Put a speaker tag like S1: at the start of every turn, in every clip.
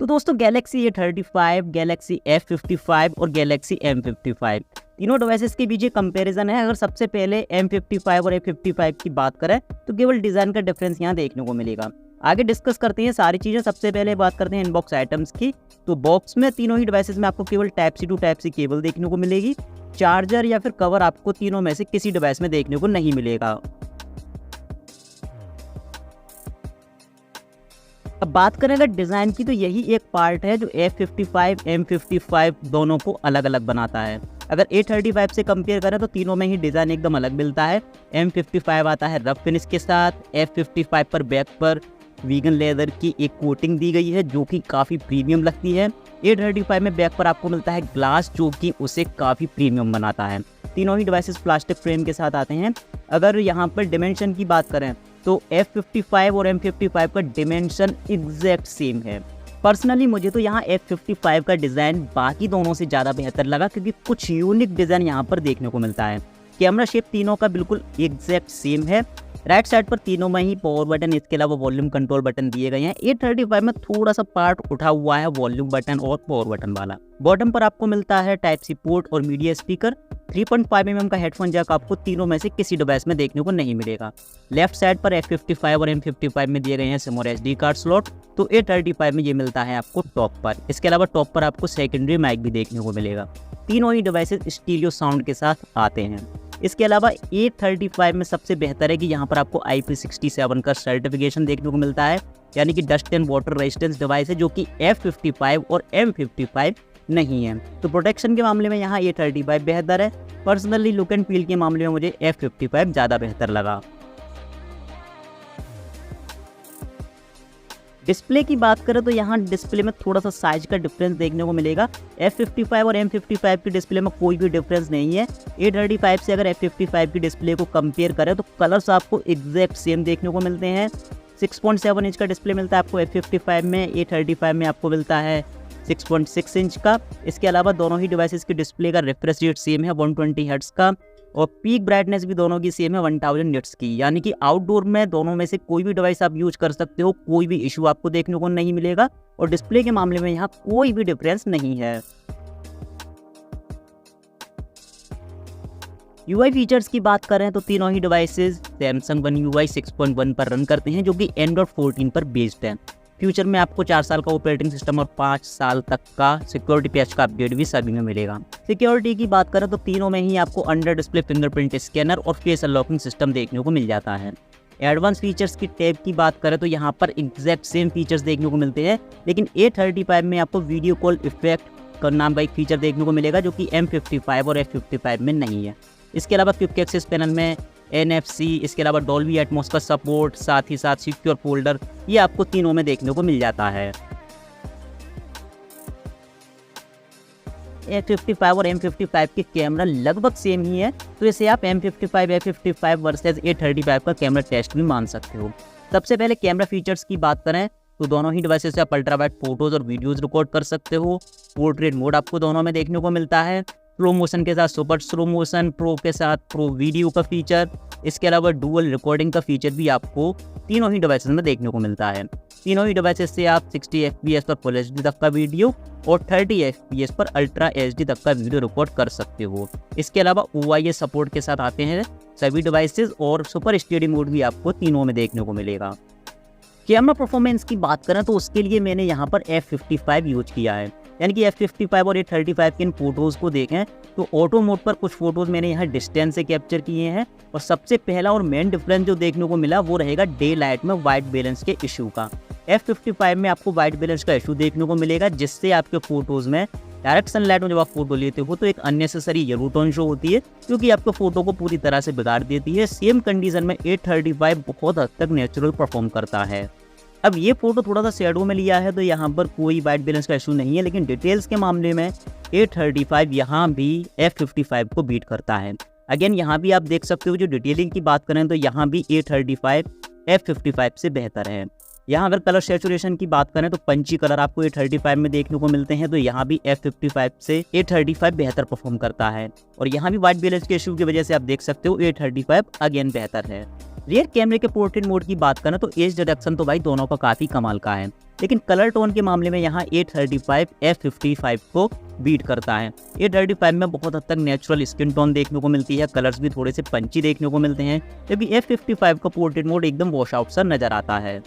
S1: तो दोस्तों Galaxy A35, Galaxy F55 और गैलेक्सी M55 तीनों डिवाइसेस के बीच कंपैरिजन है। अगर सबसे पहले M55 और F55 की बात करें तो केवल डिज़ाइन का डिफरेंस यहाँ देखने को मिलेगा। आगे डिस्कस करते हैं सारी चीज़ें। सबसे पहले बात करते हैं इनबॉक्स आइटम्स की। तो बॉक्स में तीनों ही डिवाइसेस में आपको केवल type C to type C cable देखने को मिलेगी। चार्जर या फिर कवर आपको तीनों में से किसी डिवाइस में देखने को नहीं मिलेगा। अब बात करें अगर डिज़ाइन की, तो यही एक पार्ट है जो F55, M55 दोनों को अलग अलग बनाता है। अगर A35 से कंपेयर करें तो तीनों में ही डिज़ाइन एकदम अलग मिलता है। M55 आता है रफ फिनिश के साथ। F55 पर बैक पर वीगन लेदर की एक कोटिंग दी गई है जो कि काफ़ी प्रीमियम लगती है। A35 में बैक पर आपको मिलता है ग्लास जो कि उसे काफ़ी प्रीमियम बनाता है। तीनों ही डिवाइसेस प्लास्टिक फ्रेम के साथ आते हैं। अगर यहाँ पर डिमेंशन की बात करें तो F55 और M55 का डिमेंशन एग्जैक्ट सेम है। पर्सनली मुझे तो यहाँ F55 का डिज़ाइन बाकी दोनों से ज़्यादा बेहतर लगा क्योंकि कुछ यूनिक डिज़ाइन यहाँ पर देखने को मिलता है। कैमरा शेप तीनों का बिल्कुल एग्जैक्ट सेम है। राइट साइड पर तीनों में ही पावर बटन, इसके अलावा वॉल्यूम कंट्रोल बटन दिए गए हैं। A35 में थोड़ा सा पार्ट उठा हुआ है वॉल्यूम बटन और पावर बटन वाला। बॉटम पर आपको मिलता है टाइप सी पोर्ट और मीडिया स्पीकर। 3.5 mm का हेडफोन जैक आपको तीनों में से किसी डिवाइस में देखने को नहीं मिलेगा। लेफ्ट साइड पर F55 और M55 में दिए गए हैं सिम और SD कार्ड स्लॉट, तो A35 में ये मिलता है आपको टॉप पर। इसके अलावा टॉप पर आपको सेकेंडरी माइक भी देखने को मिलेगा। तीनों ही डिवाइसेस स्टीरियो साउंड के साथ आते हैं। इसके अलावा A35 में सबसे बेहतर है कि यहाँ पर आपको IP67 का सर्टिफिकेशन देखने को मिलता है, यानी कि dust and water resistance device है, जो कि F55 और M55 नहीं है। तो प्रोटेक्शन के मामले में यहाँ A35 बेहतर है। पर्सनली लुक एंड फील के मामले में मुझे F55 ज़्यादा बेहतर लगा। डिस्प्ले की बात करें तो यहाँ डिस्प्ले में थोड़ा सा साइज का डिफरेंस देखने को मिलेगा। F55 और M55 की डिस्प्ले में कोई भी डिफरेंस नहीं है। A35 से अगर F55 की डिस्प्ले को कंपेयर करें तो कलर्स आपको एग्जैक्ट सेम देखने को मिलते हैं। 6.7 इंच का डिस्प्ले मिलता है आपको F55 में, A35 में आपको मिलता है 6.6 इंच का। इसके अलावा दोनों ही डिवाइसेस की डिस्प्ले का रिफ्रेश रेट सेम है 120 हर्ट्ज का, और पीक ब्राइटनेस भी दोनों की सेम है 1000 निट्स की। यानी कि आउटडोर में दोनों में से कोई भी डिवाइस आप यूज कर सकते हो, कोई भी इशू आपको देखने को नहीं मिलेगा। और डिस्प्ले के मामले में यहाँ कोई भी डिफरेंस नहीं है। UI फीचर्स की बात करें तो तीनों ही डिवाइसेस Samsung One UI 6.1 पर रन करते हैं, जो कि Android 14 पर बेस्ड है। फ्यूचर में आपको 4 साल का ऑपरेटिंग सिस्टम और 5 साल तक का सिक्योरिटी पैच का अपडेट भी सभी में मिलेगा। सिक्योरिटी की बात करें तो तीनों में ही आपको अंडर डिस्प्ले फिंगरप्रिंट स्कैनर और फेस अनलॉकिंग सिस्टम देखने को मिल जाता है। एडवांस फीचर्स की टैब की बात करें तो यहाँ पर एग्जैक्ट सेम फीचर्स देखने को मिलते हैं, लेकिन A35 में आपको वीडियो कॉल इफेक्ट का नाम का एक फीचर देखने को मिलेगा जो कि M55 और F55 में नहीं है। इसके अलावा क्विक एक्सेस पैनल में NFC, इसके अलावा डॉल्बी एटमॉस का सपोर्ट, साथ ही साथ सिक्योर फोल्डर, ये आपको तीनों में देखने को मिल जाता है। F55 और M55 के कैमरा लगभग सेम ही है, तो इसे आप M55, F55 वर्सेस A35 का कैमरा टेस्ट भी मान सकते हो। सबसे पहले कैमरा फीचर्स की बात करें तो दोनों ही डिवाइसेस से आप अल्ट्रा वाइड फोटोज और वीडियोज रिकॉर्ड कर सकते हो। पोर्ट्रेट मोड आपको दोनों में देखने को मिलता है। स्लो मोशन के साथ सुपर स्लो मोशन, प्रो के साथ प्रो वीडियो का फीचर, इसके अलावा डुअल रिकॉर्डिंग का फीचर भी आपको तीनों ही डिवाइसेस में देखने को मिलता है। तीनों ही डिवाइसेस से आप 60 FPS पर फुल HD तक का वीडियो और 30 FPS पर अल्ट्रा HD तक का वीडियो रिकॉर्ड कर सकते हो। इसके अलावा OIS सपोर्ट के साथ आते हैं सभी डिवाइसेस, और सुपर स्टडी मोड भी आपको तीनों में देखने को मिलेगा। कैमरा परफॉर्मेंस की बात करें तो उसके लिए मैंने यहाँ पर F55 यूज किया है, यानी कि F55 और A35 के इन फोटोज़ को देखें तो ऑटो मोड पर कुछ फोटोज़ मैंने यहाँ डिस्टेंस से कैप्चर किए हैं। और सबसे पहला और मेन डिफरेंस जो देखने को मिला वो रहेगा डे लाइट में वाइट बैलेंस के इशू का। F55 में आपको वाइट बैलेंस का इशू देखने को मिलेगा, जिससे आपके फोटोज़ में डायरेक्ट सनलाइट में जब आप फोटो लेते हो तो एक अननेसेसरी येलो टोन शो होती है, क्योंकि आपको फोटो को पूरी तरह से बिगाड़ देती है। सेम कंडीशन में A35 बहुत हद तक नेचुरल परफॉर्म करता है। अब ये फोटो थोड़ा सा शेडो में लिया है तो यहाँ पर कोई वाइट बैलेंस का इशू नहीं है, लेकिन डिटेल्स के मामले में A35 यहाँ भी F55 को बीट करता है। अगेन यहाँ भी आप देख सकते हो, जो डिटेलिंग की बात करें तो यहाँ भी A35 F55 से बेहतर है। यहाँ अगर कलर सैचुरेशन की बात करें तो पंची कलर आपको A35 में देखने को मिलते हैं, तो यहाँ भी F55 से A35 बेहतर परफॉर्म करता है। और यहाँ भी वाइट बैलेंस के इशू की वजह से आप देख सकते हो A35 अगेन बेहतर है। रियर कैमरे के पोर्ट्रेट मोड की बात करें तो एज डिटेक्शन तो भाई दोनों का काफ़ी कमाल का है, लेकिन कलर टोन के मामले में यहाँ A35 F55 को बीट करता है। A35 में बहुत हद तक नेचुरल स्किन टोन देखने को मिलती है, कलर्स भी थोड़े से पंची देखने को मिलते हैं, जबकि F55 का पोर्ट्रेट मोड एकदम वॉश आउट सा नज़र आता है।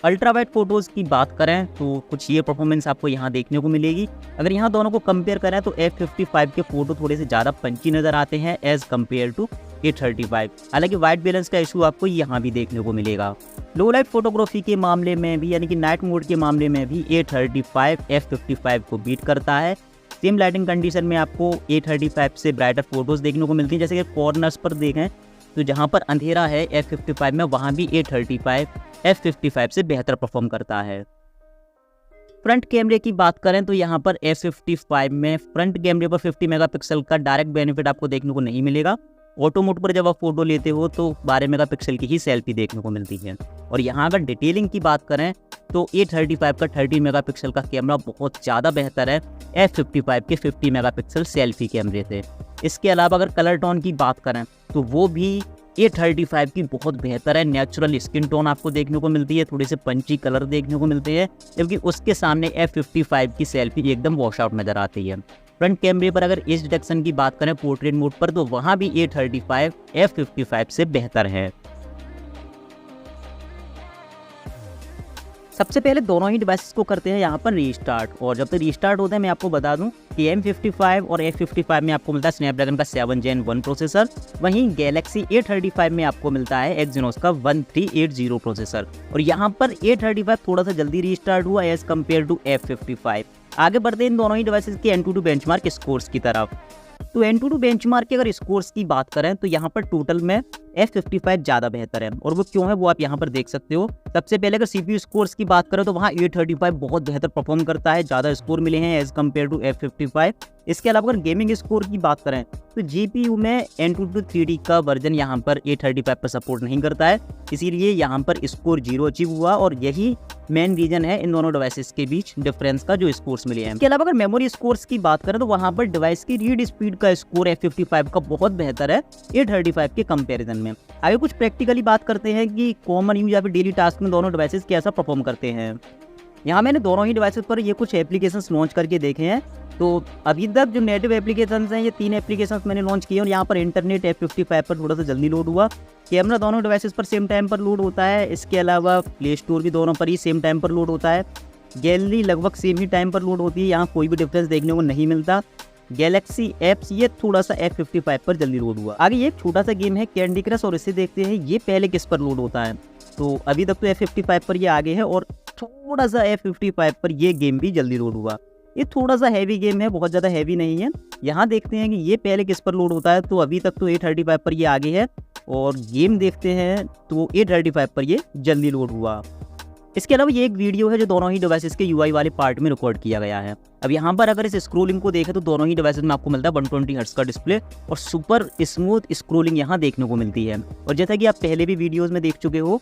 S1: अल्ट्रा वाइड फोटोज़ की बात करें तो कुछ ये परफॉर्मेंस आपको यहाँ देखने को मिलेगी। अगर यहाँ दोनों को कंपेयर करें तो F55 के फोटो थोड़े से ज़्यादा पंची नज़र आते हैं एज़ कम्पेयर टू A35। हालांकि वाइट बैलेंस का इशू आपको यहाँ भी देखने को मिलेगा। लो लाइट फोटोग्राफी के मामले में भी यानी कि नाइट मोड के मामले में भी A35 F55 को बीट करता है। सेम लाइटिंग कंडीशन में आपको A35 से ब्राइटर फोटोज़ देखने को मिलती हैं। जैसे कि कॉर्नर्स पर देखें तो जहाँ पर अंधेरा है F55 में, वहाँ भी A35 F55 से बेहतर परफॉर्म करता है। फ्रंट कैमरे की बात करें तो यहाँ पर F55 में फ्रंट कैमरे पर 50 मेगापिक्सल का डायरेक्ट बेनिफिट आपको देखने को नहीं मिलेगा। ऑटो मोड पर जब आप फोटो लेते हो तो 12 मेगापिक्सल की ही सेल्फी देखने को मिलती है। और यहाँ अगर डिटेलिंग की बात करें तो A35 का 30 मेगापिक्सल का कैमरा बहुत ज़्यादा बेहतर है F55 के 50 मेगापिक्सल सेल्फी कैमरे से। इसके अलावा अगर कलर टोन की बात करें तो वो भी A35 की बहुत बेहतर है। नेचुरल स्किन टोन आपको देखने को मिलती है, थोड़े से पंची कलर देखने को मिलते हैं, जबकि उसके सामने F55 की सेल्फी एकदम वॉश आउट नज़र आती है। फ्रंट कैमरे पर अगर एज डिटेक्शन की बात करें पोर्ट्रेट मोड पर तो वहाँ भी A35 F55 से बेहतर है। सबसे पहले दोनों ही डिवाइसेस को करते हैं यहाँ पर रीस्टार्ट, और जब तक रीस्टार्ट होता है मैं आपको बता दूं कि M55 और F55 में आपको मिलता है स्नैपड्रैगन का 7 Gen 1 प्रोसेसर, वहीं गैलेक्सी A35 में आपको मिलता है एक्जिनोस का 1380 प्रोसेसर। और यहाँ पर A35 थोड़ा सा जल्दी रीस्टार्ट हुआ एज कम्पेयर टू F55। आगे बढ़ते हैं इन दोनों ही डिवाइसेस के Antutu बेंचमार्क स्कोर्स की तरफ। तो Antutu बेंचमार्क के अगर स्कोर्स की बात करें तो यहाँ पर टोटल में F55 ज़्यादा बेहतर है, और वो क्यों है वो आप यहाँ पर देख सकते हो। सबसे पहले अगर CPU स्कोर्स की बात करें तो वहाँ A35 बहुत बेहतर परफॉर्म करता है, ज़्यादा स्कोर मिले हैं एज कम्पेयर टू F55। इसके अलावा अगर गेमिंग स्कोर की बात करें तो GPU में Antutu 3D का वर्जन यहाँ पर A35 पर सपोर्ट नहीं करता है, इसीलिए यहाँ पर स्कोर 0 अचीव हुआ, और यही मेन रीजन है इन दोनों डिवाइसेस के बीच डिफरेंस का जो स्कोर्स मिले हैं। इसके अलावा अगर मेमोरी स्कोर्स की बात करें तो वहाँ पर डिवाइस की रीड स्पीड का स्कोर F55 का बहुत बेहतर है A35 के कंपैरिजन में। आगे कुछ प्रैक्टिकली बात करते हैं कि कॉमन यूज या फिर डेली टास्क में दोनों डिवाइसेस कैसा परफॉर्म करते हैं। यहाँ मैंने दोनों ही डिवाइसेस पर ये कुछ एप्लीकेशंस लॉन्च करके देखे हैं। तो अभी तक जो नेटिव एप्लीकेशंस हैं ये 3 एप्लीकेशंस मैंने लॉन्च किए, और यहाँ पर इंटरनेट F55 पर थोड़ा सा जल्दी लोड हुआ। कैमरा दोनों डिवाइसेस पर सेम टाइम पर लोड होता है। इसके अलावा प्ले स्टोर भी दोनों पर ही सेम टाइम पर लोड होता है। गैलरी लगभग सेम ही टाइम पर लोड होती है, यहाँ कोई भी डिफरेंस देखने को नहीं मिलता। गैलेक्सी एप्स ये थोड़ा सा F55 पर जल्दी लोड हुआ। आगे ये एक छोटा सा गेम है कैंडी क्रश, और इसे देखते हैं ये पहले किस पर लोड होता है। तो अभी तक तो F55 पर ये आगे है, और थोड़ा सा F55 पर ये गेम भी जल्दी लोड हुआ। ये थोड़ा सा हैवी गेम है, बहुत ज़्यादा हैवी नहीं है। यहाँ देखते हैं कि ये पहले किस पर लोड होता है। तो अभी तक तो A35 पर ये आगे है, और गेम देखते हैं तो A35 पर ये जल्दी लोड हुआ। इसके अलावा ये एक वीडियो है जो दोनों ही डिवाइसेस के UI वाले पार्ट में रिकॉर्ड किया गया है। अब यहाँ पर अगर इस स्क्रोलिंग को देखें तो दोनों ही डिवाइसेस में आपको मिलता है 120 हर्ट्ज का डिस्प्ले, और सुपर स्मूथ स्क्रोलिंग यहाँ देखने को मिलती है। और जैसा कि आप पहले भी वीडियोज़ में देख चुके हो,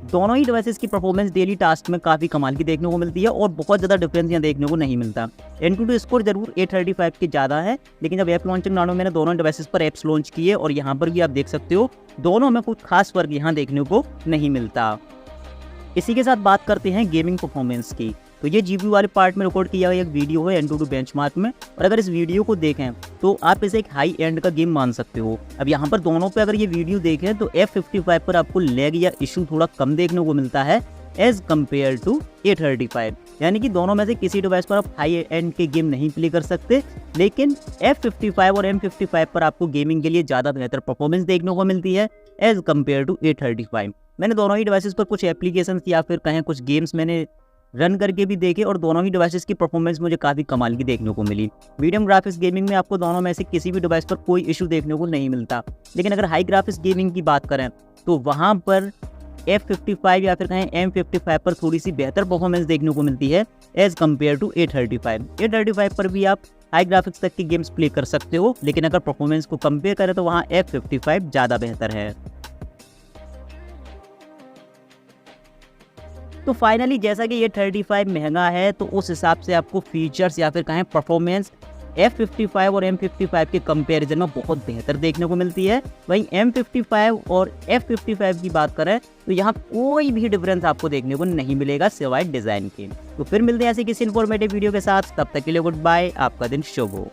S1: दोनों ही डिवाइसेस की परफॉर्मेंस डेली टास्क में काफ़ी कमाल की देखने को मिलती है, और बहुत ज़्यादा डिफरेंस यहाँ देखने को नहीं मिलता। Antutu स्कोर जरूर A35 के ज़्यादा है, लेकिन जब ऐप लॉन्चिंग नानो मैंने दोनों डिवाइसेस पर ऐप्स लॉन्च किए, और यहाँ पर भी आप देख सकते हो दोनों में कुछ खास फर्क यहाँ देखने को नहीं मिलता। इसी के साथ बात करते हैं गेमिंग परफॉर्मेंस की। तो ये GPU वाले पार्ट में रिकॉर्ड किया गया एक वीडियो है Antutu बेंचमार्क में, और अगर इस वीडियो को देखें तो आप इसे एक हाई एंड का गेम मान सकते हो। अब यहाँ पर दोनों पे अगर ये वीडियो देखें तो F55 पर आपको लैग या इशू थोड़ा कम देखने को मिलता है एज कम्पेयर टू A35, यानी कि दोनों में से किसी डिवाइस पर आप हाई एंड के गेम नहीं प्ले कर सकते, लेकिन F55 और M55 पर आपको गेमिंग के लिए ज़्यादा बेहतर परफॉर्मेंस देखने को मिलती है एज कम्पेयर टू A35। मैंने दोनों ही डिवाइसेस पर कुछ एप्लीकेशंस या फिर कहें कुछ गेम्स मैंने रन करके भी देखे, और दोनों ही डिवाइसेस की परफॉर्मेंस मुझे काफ़ी कमाल की देखने को मिली। मीडियम ग्राफिक्स गेमिंग में आपको दोनों में से किसी भी डिवाइस पर कोई इशू देखने को नहीं मिलता, लेकिन अगर हाई ग्राफिक्स गेमिंग की बात करें तो वहाँ पर F55 या फिर कहें M55 पर थोड़ी सी बेहतर परफॉर्मेंस देखने को मिलती है एज कम्पेयर टू A35 पर भी आप हाई ग्राफिक्स तक की गेम्स प्ले कर सकते हो, लेकिन अगर परफॉर्मेंस को कंपेयर करें तो वहाँ F55 ज़्यादा बेहतर है। तो फाइनली जैसा कि ये 35 महंगा है तो उस हिसाब से आपको फीचर्स या फिर कहें परफॉर्मेंस F55 और M55 के कंपैरिजन में बहुत बेहतर देखने को मिलती है। वहीं M55 और F55 की बात करें तो यहाँ कोई भी डिफरेंस आपको देखने को नहीं मिलेगा सिवाय डिज़ाइन के। तो फिर मिलते हैं ऐसे किसी इन्फॉर्मेटिव वीडियो के साथ, तब तक के लिए गुड बाय, आपका दिन शुभ हो।